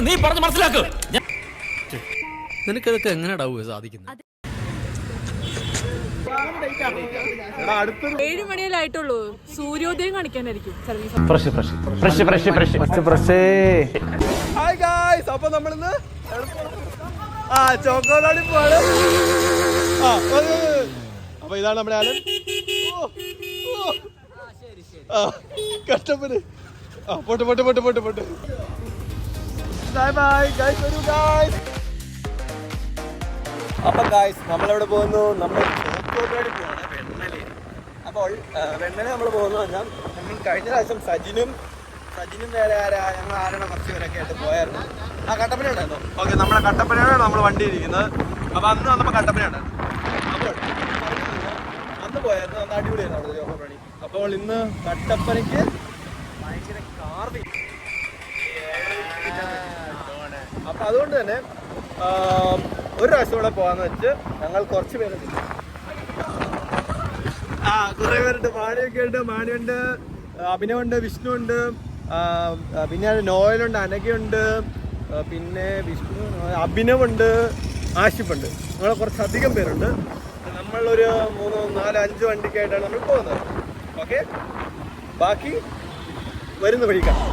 നീ പറഞ്ഞു മനസ്സിലാക്ക്. നിനക്കതൊക്കെ എങ്ങനെയാ സാധിക്കുന്നത്? 7 മണിയല്ലായിട്ടുള്ളൂ. സൂര്യോദയം കാണിക്കാനായിരിക്കും സർവീസ്. ഹായ് ഗായ്സ്, അപ്പൊ നമ്മളിന്ന് ചോക്കോലാടി പോവാണ്. അപ്പൊ ഇതാണ് നമ്മുടെ ആലം. കഷ്ടപ്പെട്ട് pot pot pot pot pot. Bye bye guys, വരൂ ഗായ്സ്. അപ്പൊ ഗായ്സ് നമ്മളെവിടെ പോകുന്നു? നമ്മൾ ചോക്കോലാടി പോവാണ്, വെണ്ണലി. അപ്പോൾ വെണ്ണല നമ്മൾ പോകുന്നു പറഞ്ഞാൽ നമ്മൾ കഴിഞ്ഞ പ്രാവശ്യം സജിനും വേറെ ഞങ്ങൾ ആരാണ് കുറച്ച് പേരൊക്കെ ആയിട്ട് പോയായിരുന്നു. കട്ടപ്പന ഉണ്ടായിരുന്നു. ഓക്കെ, നമ്മുടെ കട്ടപ്പനയാണ് നമ്മൾ വണ്ടി ഇരിക്കുന്നത്. അപ്പോൾ അന്ന് വന്നപ്പോൾ കട്ടപ്പന ഉണ്ടായിരുന്നു. അപ്പോൾ അന്ന് പോയായിരുന്നു, അന്ന് അടിപൊളിയായിരുന്നു അവിടെ ചോക്കോപ്പണി. അപ്പോൾ ഇന്ന് കട്ടപ്പനയ്ക്ക് ഭയങ്കര കാർവി. അപ്പം അതുകൊണ്ട് തന്നെ ഒരു പ്രാവശ്യം കൂടെ പോകാന്ന് വെച്ച് ഞങ്ങൾ കുറച്ച് പേരുണ്ട്. കുറേ പേരുണ്ട്. മാണിയൊക്കെ ഉണ്ട്, മാണിയുണ്ട്, അഭിനവുണ്ട്, വിഷ്ണു ഉണ്ട്, പിന്നെ നോയലുണ്ട്, അനഘയുണ്ട്, പിന്നെ വിഷ്ണു, അഭിനവുണ്ട്, ആഷിഫുണ്ട്. ഞങ്ങൾ കുറച്ചധികം പേരുണ്ട്. നമ്മളൊരു 3, 4, 5 വണ്ടിക്കായിട്ടാണ് നമ്മൾ പോകുന്നത്. ഓക്കെ, ബാക്കി വരുന്ന വഴിക്കാണ്.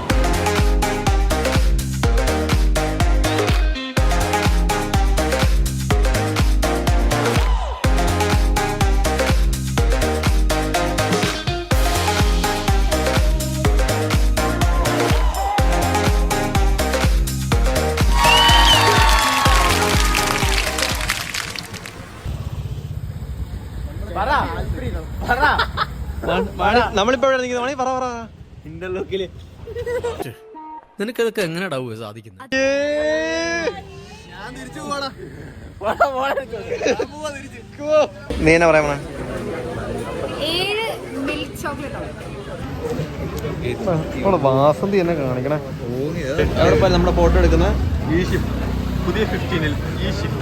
നമ്മളിപ്പോ ഇന്റർലോക്കില്. നിനക്കതൊക്കെ എങ്ങനെയാ സാധിക്കുന്നത്? നീ എന്നാ പറയാ? 7 മിൽക്ക് ചോക്ലേറ്റ്. വാസന്തി എന്നെ കാണിക്കണേ. അവിടെ നമ്മുടെ ഫോട്ടോ എടുക്കുന്ന ഈഷിപ്പ്, പുതിയ 15-ൽ ഈഷിപ്പ്.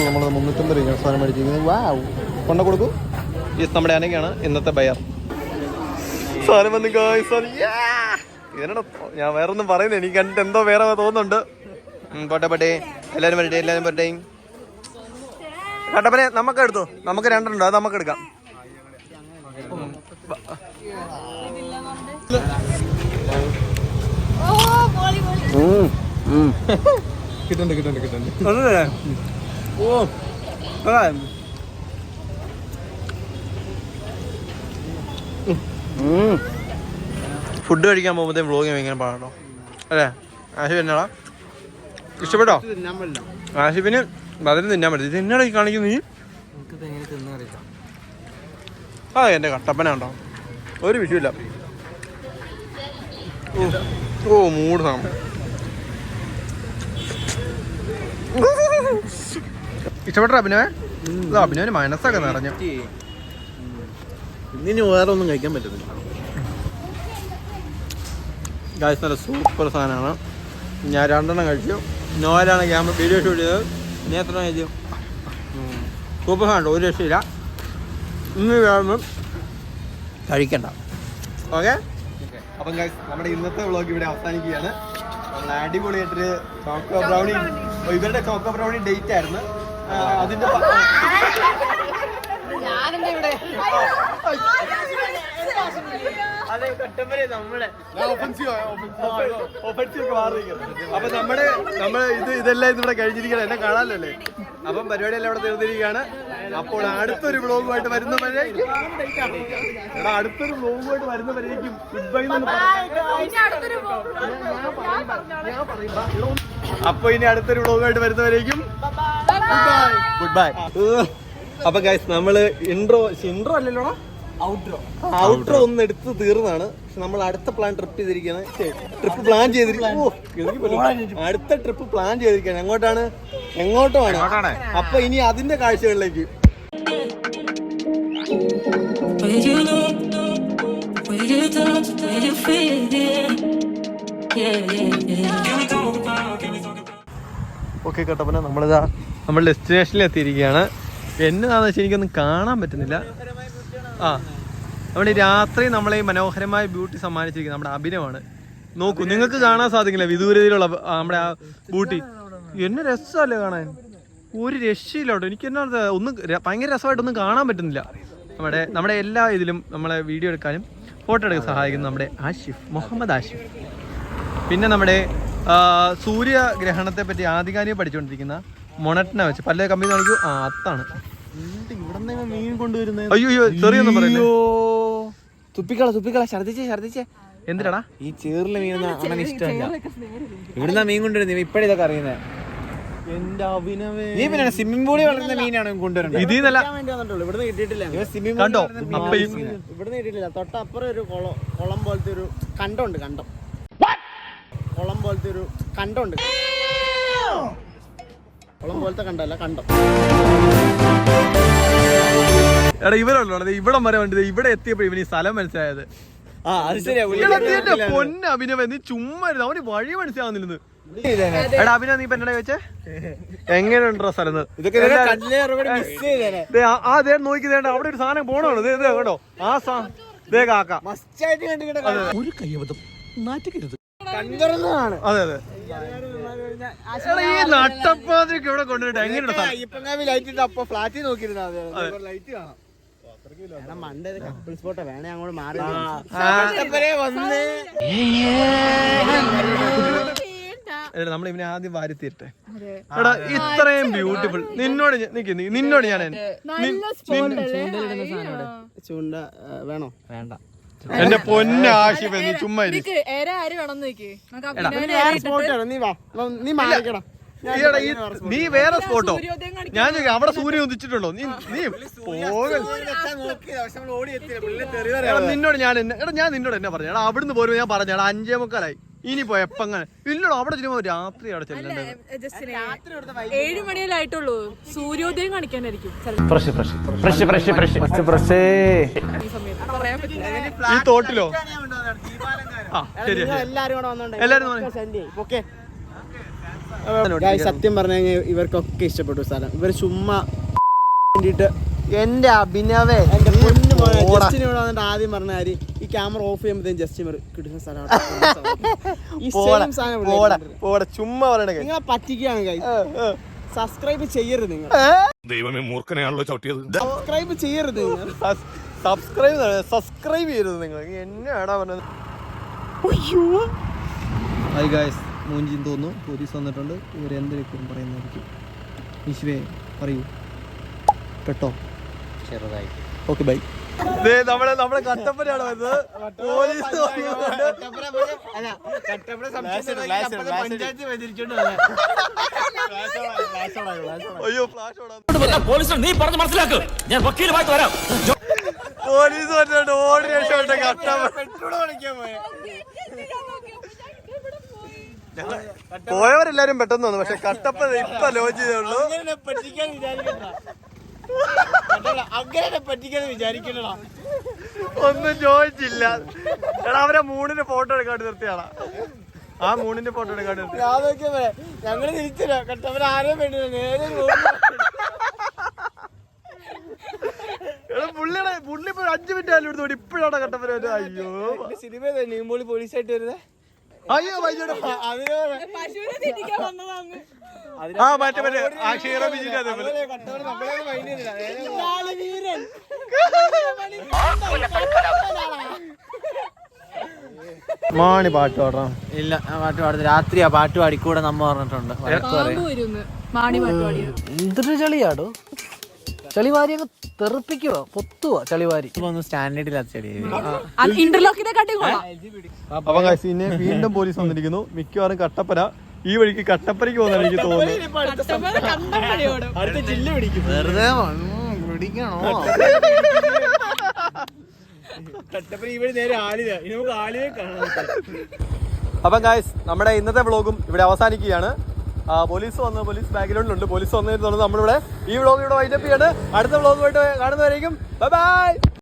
നമ്മൾ 350 രൂപ സാധനം മേടിച്ചിരിക്കുന്നത്. വാവ്, കൊണ്ട കൊടുക്കൂ. ഈ നമ്മുടെ അനക്കാണ് ഇന്നത്തെ ബയർ. സാധനം വന്ന് ഇതിനോട് ഞാൻ വേറെ ഒന്നും പറയുന്നത്, എനിക്ക് കണ്ടിട്ട് എന്തോ വേറെ തോന്നുന്നുണ്ട്. പോട്ടെ പോട്ടെ, എല്ലാവരും വരട്ടെ, എല്ലാവരും വരട്ടെ. കട്ടപ്പനെ നമുക്ക് എടുത്തോ, നമുക്ക് 2 ഉണ്ട്, അത് നമുക്ക് എടുക്കാം. കിട്ടണ്ട്. ഓ ഫുഡ് കഴിക്കാൻ പോകുമ്പോഴത്തേ വ്ളോഗ് ഇങ്ങനെ പാടോ അല്ലേ? ആഷിഫ് എന്നാടാ ഇഷ്ടപ്പെട്ടോ? ആഷിഫിന് അതിന് തിന്നാൻ പറ്റും. ഇത് എന്നാടാ ഈ കാണിക്കുന്നു നീ? എൻ്റെ കട്ടപ്പന ഉണ്ടോ? ഒരു വിഷയമില്ല. ഓ മൂട് സാധനം. ഇഷ്ടപ്പെട്ടോ അഭിനവേ? അഭിനവന് മനസ്സൊക്കെ നിറഞ്ഞു. ഇന്നിന് വേറെ ഒന്നും കഴിക്കാൻ പറ്റുന്നില്ല. ഗായ്സ്, നല്ല സൂപ്പർ സാധനമാണ്. ഞാൻ 2 എണ്ണം കഴിച്ചു. നോയലാണ് ക്യാമറ വീഡിയോ ഷൂട്ട് ചെയ്തത്. നീ എത്ര കഴിച്ചു? സൂപ്പർ സാധനം, ഒരു രക്ഷയില്ല. ഇന്ന് വേണം കഴിക്കണ്ട. ഓക്കെ, അപ്പം ഗായ്സ് നമ്മുടെ ഇന്നത്തെ വ്ളോഗ് ഇവിടെ അവസാനിക്കുകയാണ്. നമ്മൾ അടിപൊളിയായിട്ടൊരു ചോക്കോ ബ്രൗണി, ഇവരുടെ ചോക്കോ ബ്രൗണി ഡേറ്റ് ആയിരുന്നു. അതിൻ്റെ അപ്പൊ നമ്മള് ഇതെല്ലാം ഇവിടെ കഴിഞ്ഞിരിക്കണം. എന്നെ കാണാനല്ലേ? അപ്പം പരിപാടിയെല്ലാം അവിടെ തീർന്നിരിക്കുകയാണ്. അപ്പോൾ അടുത്തൊരു വ്ളോഗുമായിട്ട് വരുന്നവരേക്കും ഗുഡ് ബൈ. അപ്പൊ ഇനി അടുത്തൊരു വ്ളോഗുമായിട്ട് വരുന്നവരേക്കും ഗുഡ് ബൈ. അപ്പൊ ഗൈസ് നമ്മള് ഇൻട്രോ അല്ലല്ലോ, ഔട്ട്രോ ഒന്ന് എടുത്ത് തീർന്നാണ്. പക്ഷെ നമ്മൾ അടുത്ത പ്ലാൻ ട്രിപ്പ് പ്ലാൻ ചെയ്തിരിക്കുകയാണ്. അടുത്ത ട്രിപ്പ് പ്ലാൻ ചെയ്തിരിക്കുകയാണ്. എങ്ങോട്ടുമാണ്. അപ്പൊ ഇനി അതിന്റെ കാഴ്ചകളിലേക്ക്. ഓക്കെ കട്ടപ്പന നമ്മൾ ഡെസ്റ്റിനേഷനിൽ എത്തിയിരിക്കുകയാണ്. എന്നതാണെന്ന് വെച്ചാൽ എനിക്കൊന്നും കാണാൻ പറ്റുന്നില്ല. നമ്മൾ ഈ രാത്രി നമ്മളെ ഈ മനോഹരമായ ബ്യൂട്ടി സമ്മാനിച്ചിരിക്കുന്നത് നമ്മുടെ അഭിനവാണ്. നോക്കൂ, നിങ്ങൾക്ക് കാണാൻ സാധിക്കില്ല വിദൂരതയിലുള്ള നമ്മുടെ ആ ബൂട്ടി. എന്നെ രസമല്ലേ കാണാൻ, ഒരു രക്ഷയില്ലോട്ടോ. എനിക്ക് എന്നാ ഒന്നും ഭയങ്കര രസമായിട്ടൊന്നും കാണാൻ പറ്റുന്നില്ല. നമ്മുടെ എല്ലാ ഇതിലും നമ്മളെ വീഡിയോ എടുക്കാനും ഫോട്ടോ എടുക്കാൻ സഹായിക്കുന്ന നമ്മുടെ മുഹമ്മദ് ആഷിഫ്. പിന്നെ നമ്മുടെ സൂര്യഗ്രഹണത്തെ പറ്റി ആധികാരികം പഠിച്ചുകൊണ്ടിരിക്കുന്ന മൊണറ്റിനെ വെച്ച് പല കമ്പനി കാണിക്കൂ. അത്താണ് ഇവിടെ മീൻ കൊണ്ടുവരുന്നത്. അയ്യോ ചെറിയൊന്നും പറയുന്നത്. തുപ്പിക്കള ഛർദിച്ചേ. എന്തിനാടാ ഈ ചേറിലെ മീനൊന്നും അങ്ങനെ ഇഷ്ടമല്ല. ഇവിടുന്ന് മീൻ കൊണ്ടുവരുന്നത് ഇപ്പഴിതൊക്കെ അറിയുന്നത്. എന്റെ അഭിനവേ, നീ പിന്നെ സ്വിമ്മിംഗ് പൂളിൽ വളർന്ന മീനാണ് കൊണ്ടുവരുന്നത്. ഇതിന്നല്ല ഇവിടുന്ന് കിട്ടിയിട്ടില്ല. കണ്ടോ? ഇവിടുന്ന് കിട്ടിയിട്ടില്ല. തൊട്ടപ്പുറം ഒരു കുളം പോലത്തെ ഒരു കണ്ടമുണ്ട്. കുളം പോലത്തെ ഒരു കണ്ടമുണ്ട്. കുളം പോലത്തെ കണ്ടല്ല, കണ്ടം. എടാ ഇവരുള്ളൂ ഇവിടം വരെ വേണ്ടത്. ഇവിടെ എത്തിയപ്പോ ഇവന് ഈ സ്ഥലം മനസ്സിലായത്. പൊന്ന അഭിനവ, നീ ചുമ്മാ അവന് വഴി മനസ്സിലാവുന്നില്ലെന്ന്. എടാ അഭിനവ്, നീ ഇപ്പൊ എന്നടാ വെച്ചേ എങ്ങനെയുണ്ടോ സ്ഥലം? അതേ നോക്കിതേണ്ട, അവിടെ ഒരു സാധനം പോണോ കേട്ടോ. ആ കാക്ക ഒരു കയ്യബദ്ധം നാറ്റിക്കരുത്. അതെ അതെ. ഈ നട്ടപ്പാതിരിക്ക് ഇവിടെ കൊണ്ടുവരട്ടെ. എങ്ങനെയുണ്ട് സ്ഥലം? ഫ്ലാറ്റിൽ നോക്കിയിരുന്ന ലൈറ്റ് കാണാം. കപ്പിൾ സ്പോട്ടാ, വേണേ അങ്ങോട്ട് മാറി നമ്മൾ ഇവനെ ആദ്യം വാരി തീരട്ടെ. എടാ ഇത്രയും ബ്യൂട്ടിഫുൾ നിന്നോട് ഞാൻ ചൂണ്ട വേണോ? വേണ്ട. എന്റെ പൊന്ന ആഷിഫ്, നീ ചുമ്മാ നീ വേറെ സ്പോട്ടോ. ഞാൻ അവിടെ സൂര്യൻ ഉദിച്ചിട്ടുണ്ടോ? നിന്നോട് ഞാൻ നിന്നോട് എന്നെ പറഞ്ഞു. എടാ അവിടുന്ന് പോരും ഞാൻ പറഞ്ഞു. എടാ 5:45 ഇനി പോയ എപ്പങ്ങനെ ഇല്ലടോ. അവിടെ ചെല്ലുമ്പോ രാത്രി അവിടെ ചെല്ലണ്ടേ. 7 മണിയിലായിട്ടുള്ളൂ. സൂര്യോദയം കാണിക്കാനായിരിക്കും ഈ തോട്ടിലോ. ശരി, എല്ലാരും സത്യം പറഞ്ഞു കഴിഞ്ഞാൽ ഇവർക്കൊക്കെ ഇഷ്ടപ്പെട്ടു സ്ഥലം. ഇവർ ചുമ്മാ വേണ്ടിട്ട് എന്റെ അഭിനവേ, എന്റെ പൊന്നു മോനെ ജസ്റ്റിനോട് വന്നിട്ട് ആദ്യം പറഞ്ഞ കാര്യം, ഈ ക്യാമറ ഓഫ് ചെയ്യുമ്പോഴത്തേക്കും ജസ്റ്റിമർ കിട്ടുന്ന സ്ഥലമാണ്. ചുമ്മാ പറയണ നിങ്ങളെ പറ്റിക്കുകയാണ്. സബ്സ്ക്രൈബ് ചെയ്യരുത് നിങ്ങൾ. ദൈവമേ, മൂർഖനെയാണല്ലോ ചവിട്ടിയത്. സബ്സ്ക്രൈബ് ചെയ്യരുത് നിങ്ങൾ. സബ്സ്ക്രൈബ് ചെയ്യരുത് നിങ്ങൾ. എന്നാടാ പറഞ്ഞത്? ഹായ് ഗായ്സ്, മൂഞ്ചിന്ന് തോന്നുന്നു. പോലീസ് വന്നിട്ടുണ്ട്. ഇവരെന്തൊക്കെയും പറയുന്നതായിരിക്കും. വിശ്വേ പറയൂ കേട്ടോ. ചെറുതായി. Okay bye. നമ്മളെ കട്ടപ്പനയാണ് വരുന്നത്. പോലീസ് അയ്യോ പോലീസ് നീ പറഞ്ഞ് മനസ്സിലാക്ക്. ഞാൻ വക്കീലുമായിട്ട് വരാം. പോലീസ് വന്നിട്ട് ഓടി രക്ഷപ്പെട്ട കട്ടപ്പന. പോയവരെല്ലാരും പെട്ടെന്ന് വന്നു. പക്ഷെ കട്ടപ്പന ഇപ്പൊ ലോഞ്ച് ചെയ്തേ ഉള്ളൂ. അങ്ങനെ പറ്റിക്കാന്ന് വിചാരിക്കണോ? ഒന്നും ചോദിച്ചില്ല. എടാ അവരെ മൂണിന്റെ ഫോട്ടോ എടുക്കാണ്ട് നിർത്തിയാളാ. ആ മൂണിന്റെ ഫോട്ടോ എടുക്കാണ്ട് നിർത്തി. ഞങ്ങള് തിരിച്ചില്ല. കട്ടപ്പന ആരെയും വേണ്ടില്ല. നേരെ പുള്ളി ഇപ്പൊ 5 മിനിറ്റ് ആയാലും എടുത്തോടി ഇപ്പോഴാണ് കട്ടപ്പന വരുന്നത്. അയ്യോ സിനിമ നീമ്പോളി പോലീസായിട്ട് വരുന്നത്. അയ്യോ വൈകിട്ട് മാണി പാട്ട് പാടാം. ഇല്ല, പാട്ട് പാടുന്നത് രാത്രിയാ. പാട്ട് പാടിക്കൂടെ നമ്മ പറഞ്ഞിട്ടുണ്ട്. എന്തൊരു ചളിയാടോ. ചളിവാരി അങ്ങ് തെറിപ്പിക്കുക, പൊത്തുക ചളിവാരി. സ്റ്റാൻഡേർഡില്ലാത്ത ചെടി. അപ്പൊ പിന്നെ വീണ്ടും പോലീസ് വന്നിരിക്കുന്നു. മിക്കവാറും കട്ടപ്പന ഈ വഴിക്ക് കട്ടപ്പനയ്ക്ക് പോകുന്ന എനിക്ക് തോന്നുന്നു. വെറുതെ പിടിക്കണോ? കട്ടപ്പന ഈ വഴി നേരെ ആലില. ഇനി നമുക്ക് ആലിയെ കാണാം. അപ്പം ഗായ്സ്, നമ്മുടെ ഇന്നത്തെ വ്ളോഗും ഇവിടെ അവസാനിക്കുകയാണ്. പോലീസ് ബാക്ക്ഗ്രൗണ്ടിലുണ്ട്. പോലീസ് വന്നതിനെ തുടർന്ന് നമ്മളിവിടെ ഈ വ്ളോഗ് ഇവിടെ വൈൻഡപ്പ് ചെയ്യാണ്. അടുത്ത വ്ളോഗുമായിട്ട് കാണുന്നവരേക്കും ബൈ ബൈ.